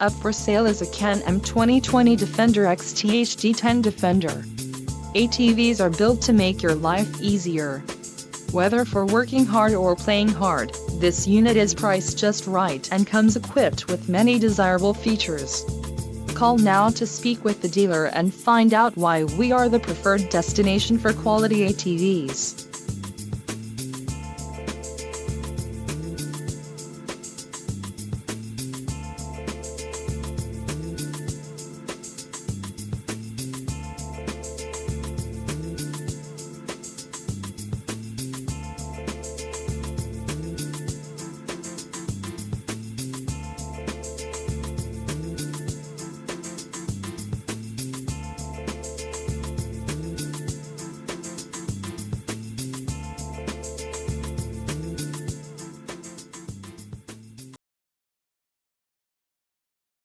Up for sale is a Can-Am 2020 Defender XT HD10 Defender. ATVs are built to make your life easier. Whether for working hard or playing hard, this unit is priced just right and comes equipped with many desirable features. Call now to speak with the dealer and find out why we are the preferred destination for quality ATVs.